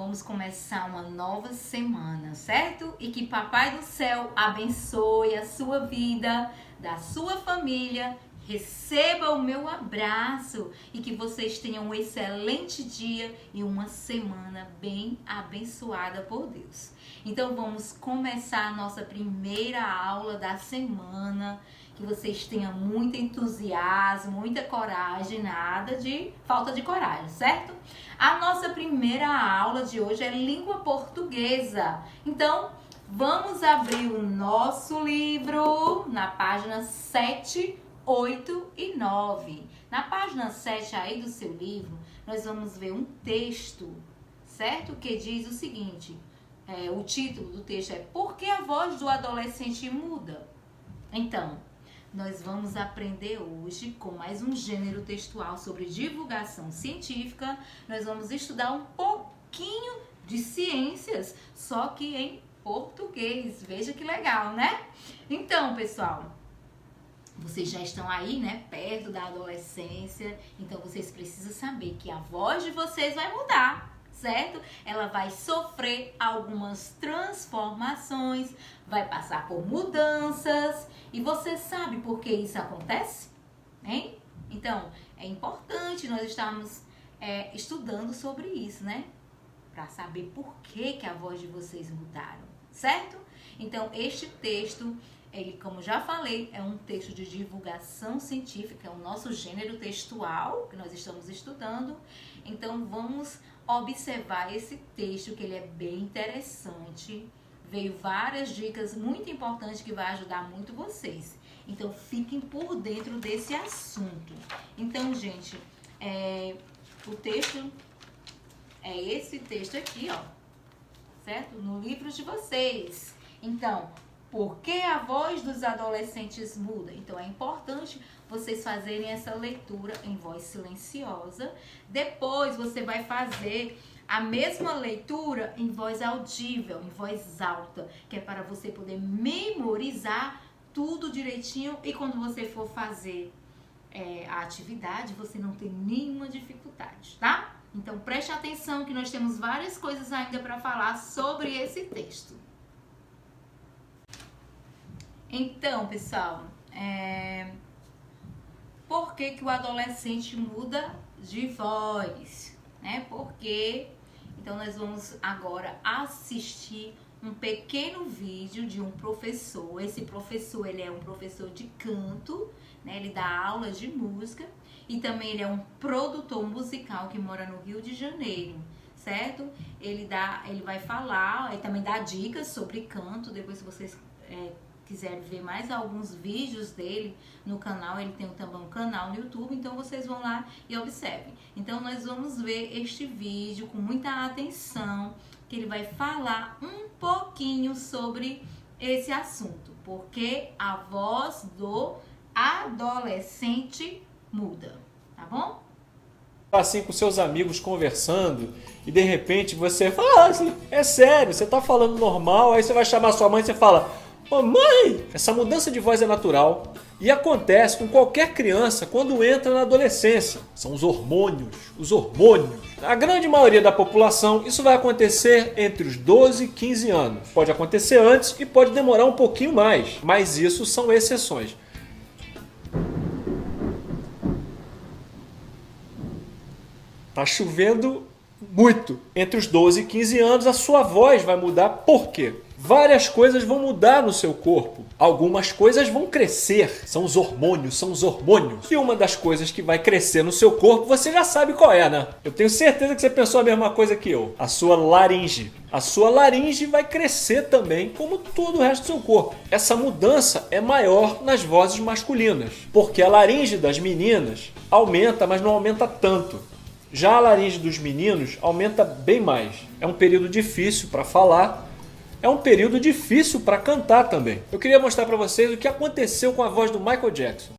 vamos começar uma nova semana, certo? E que Papai do Céu abençoe a sua vida, da sua família, receba o meu abraço e que vocês tenham um excelente dia e uma semana bem abençoada por Deus. Então vamos começar a nossa primeira aula da semana. Que vocês tenham muito entusiasmo, muita coragem, nada de falta de coragem, certo? A nossa primeira aula de hoje é língua portuguesa. Então, vamos abrir o nosso livro na página 7, 8 e 9. Na página 7 aí do seu livro, nós vamos ver um texto, certo? Que diz o seguinte, o título do texto é Por que a voz do adolescente muda? Então, nós vamos aprender hoje com mais um gênero textual sobre divulgação científica. Nós vamos estudar um pouquinho de ciências, só que em português. Veja que legal, né? Então, pessoal, vocês já estão aí, né, perto da adolescência, então vocês precisam saber que a voz de vocês vai mudar, certo? Ela vai sofrer algumas transformações, vai passar por mudanças. E você sabe por que isso acontece? Hein? Então, é importante nós estarmos estudando sobre isso, né? Para saber por que a voz de vocês mudaram, certo? Então, este texto, ele, como já falei, é um texto de divulgação científica, é o nosso gênero textual que nós estamos estudando. Então, vamos observar esse texto, que ele é bem interessante. Veio várias dicas muito importantes que vai ajudar muito vocês. Então, fiquem por dentro desse assunto. Então, gente, o texto é esse texto aqui, ó, certo? No livro de vocês. Então, por que a voz dos adolescentes muda? Então, é importante vocês fazerem essa leitura em voz silenciosa. Depois, você vai fazer a mesma leitura em voz audível, em voz alta, que é para você poder memorizar tudo direitinho e quando você for fazer a atividade, você não tem nenhuma dificuldade, tá? Então, preste atenção que nós temos várias coisas ainda para falar sobre esse texto. Então, pessoal, por que o adolescente muda de voz? Porque então nós vamos agora assistir um pequeno vídeo de um professor. Esse professor, ele é um professor de canto, né? Ele dá aulas de música e também ele é um produtor musical que mora no Rio de Janeiro, certo? Ele vai falar, ele também dá dicas sobre canto. Depois, se vocês quiserem ver mais alguns vídeos dele no canal, ele tem também um canal no YouTube, então vocês vão lá e observem. Então nós vamos ver este vídeo com muita atenção, que ele vai falar um pouquinho sobre esse assunto, porque a voz do adolescente muda, tá bom? Assim com seus amigos conversando e de repente você fala assim, é sério, você tá falando normal, aí você vai chamar sua mãe e você fala: "Ô mãe!" Essa mudança de voz é natural e acontece com qualquer criança quando entra na adolescência. São os hormônios, os hormônios. Na grande maioria da população, isso vai acontecer entre os 12 e 15 anos. Pode acontecer antes e pode demorar um pouquinho mais, mas isso são exceções. Tá chovendo muito. Entre os 12 e 15 anos, a sua voz vai mudar. Por quê? Várias coisas vão mudar no seu corpo. Algumas coisas vão crescer. São os hormônios, são os hormônios. E uma das coisas que vai crescer no seu corpo, você já sabe qual é, né? Eu tenho certeza que você pensou a mesma coisa que eu. A sua laringe. A sua laringe vai crescer também, como todo o resto do seu corpo. Essa mudança é maior nas vozes masculinas, porque a laringe das meninas aumenta, mas não aumenta tanto. Já a laringe dos meninos aumenta bem mais. É um período difícil para falar, é um período difícil para cantar também. Eu queria mostrar para vocês o que aconteceu com a voz do Michael Jackson.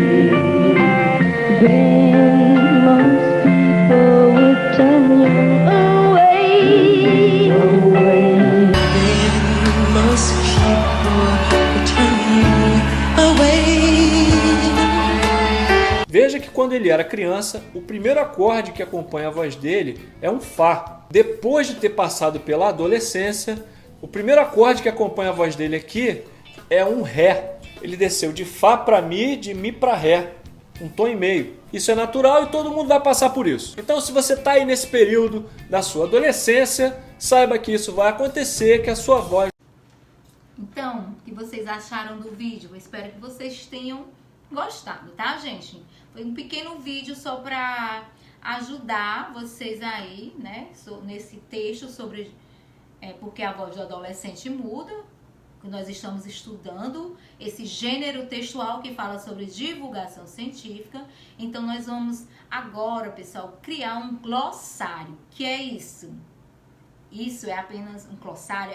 Veja que quando ele era criança, o primeiro acorde que acompanha a voz dele é um Fá. Depois de ter passado pela adolescência, o primeiro acorde que acompanha a voz dele aqui é um Ré. Ele desceu de Fá para Mi, de Mi para Ré, um tom e meio. Isso é natural e todo mundo vai passar por isso. Então, se você está aí nesse período da sua adolescência, saiba que isso vai acontecer, que a sua voz... Então, o que vocês acharam do vídeo? Eu espero que vocês tenham gostado, tá, gente? Foi um pequeno vídeo só para ajudar vocês aí, né, nesse texto sobre porque a voz do adolescente muda. Nós estamos estudando esse gênero textual que fala sobre divulgação científica. Então, nós vamos agora, pessoal, criar um glossário. Que é isso? Isso é apenas um glossário,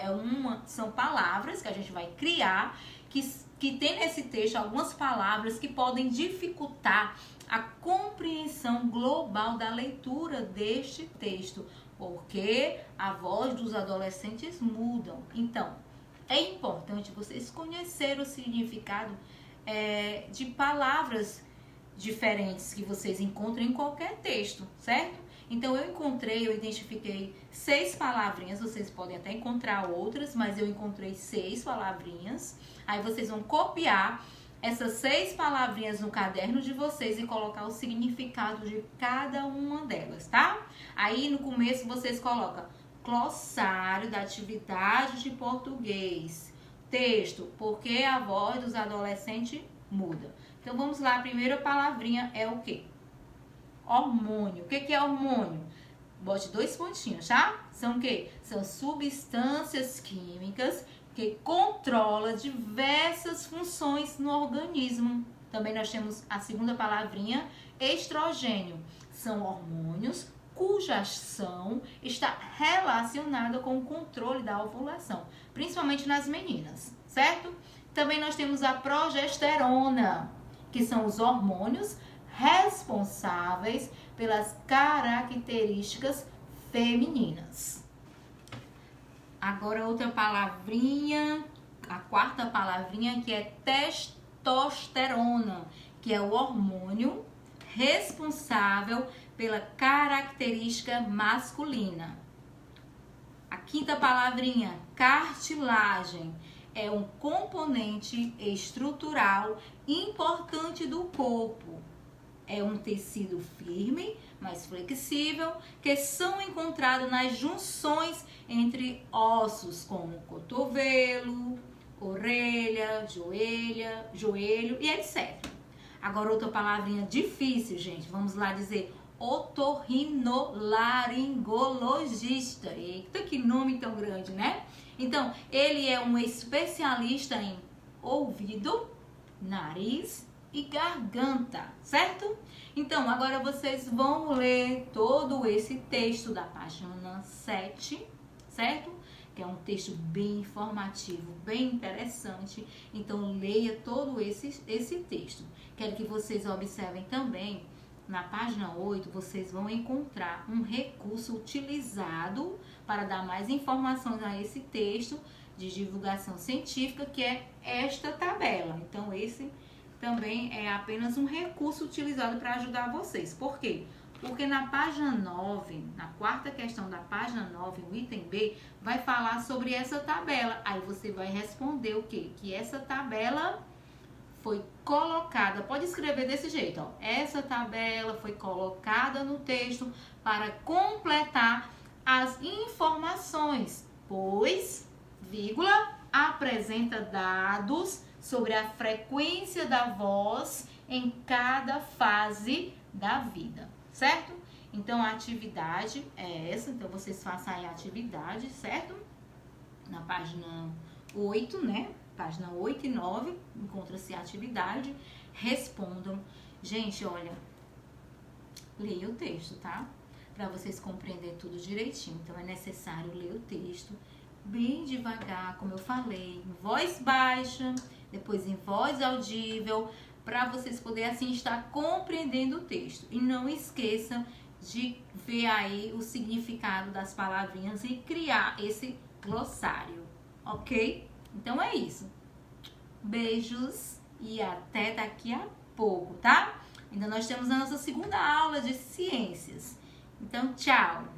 são palavras que a gente vai criar, que tem nesse texto algumas palavras que podem dificultar a compreensão global da leitura deste texto, porque a voz dos adolescentes mudam. Então, é importante vocês conhecerem o significado de palavras diferentes que vocês encontram em qualquer texto, certo? Então, eu identifiquei 6 palavrinhas, vocês podem até encontrar outras, mas eu encontrei 6 palavrinhas. Aí vocês vão copiar essas 6 palavrinhas no caderno de vocês e colocar o significado de cada uma delas, tá? Aí, no começo, vocês colocam glossário da atividade de português. Texto, porque a voz dos adolescentes muda. Então, vamos lá. A primeira palavrinha é o quê? Hormônio. O que é hormônio? Bote 2 pontinhos, tá? São o quê? São substâncias químicas que controlam diversas funções no organismo. Também nós temos a segunda palavrinha, estrogênio. São hormônios cuja ação está relacionada com o controle da ovulação, principalmente nas meninas, certo? Também nós temos a progesterona, que são os hormônios responsáveis pelas características femininas. Agora outra palavrinha, a quarta palavrinha, que é testosterona, que é o hormônio responsável pela característica masculina. A quinta palavrinha, cartilagem, é um componente estrutural importante do corpo. É um tecido firme, mas flexível, que são encontrados nas junções entre ossos como cotovelo, orelha, joelho e etc. Agora outra palavrinha difícil, gente. Vamos lá dizer otorrinolaringologista. Eita, que nome tão grande, né? Então, ele é um especialista em ouvido, nariz e garganta, certo? Então, agora vocês vão ler todo esse texto da página 7, certo? Que é um texto bem informativo, bem interessante. Então, leia todo esse texto. Quero que vocês observem também, na página 8, vocês vão encontrar um recurso utilizado para dar mais informações a esse texto de divulgação científica, que é esta tabela. Então, esse também é apenas um recurso utilizado para ajudar vocês. Por quê? Porque na página 9, na quarta questão da página 9, o item B, vai falar sobre essa tabela. Aí você vai responder o quê? Que essa tabela foi colocada, pode escrever desse jeito, ó. Essa tabela foi colocada no texto para completar as informações, pois, vírgula, apresenta dados sobre a frequência da voz em cada fase da vida, certo? Então, a atividade é essa. Então, vocês façam aí a atividade, certo? Na página 8, né? Página 8 e 9, encontra-se a atividade. Respondam. Gente, olha, leia o texto, tá? Para vocês compreenderem tudo direitinho. Então, é necessário ler o texto bem devagar, como eu falei, em voz baixa, depois em voz audível, para vocês poderem assim estar compreendendo o texto. E não esqueça de ver aí o significado das palavrinhas e criar esse glossário, ok? Então é isso. Beijos e até daqui a pouco, tá? Ainda nós temos a nossa segunda aula de ciências. Então, tchau!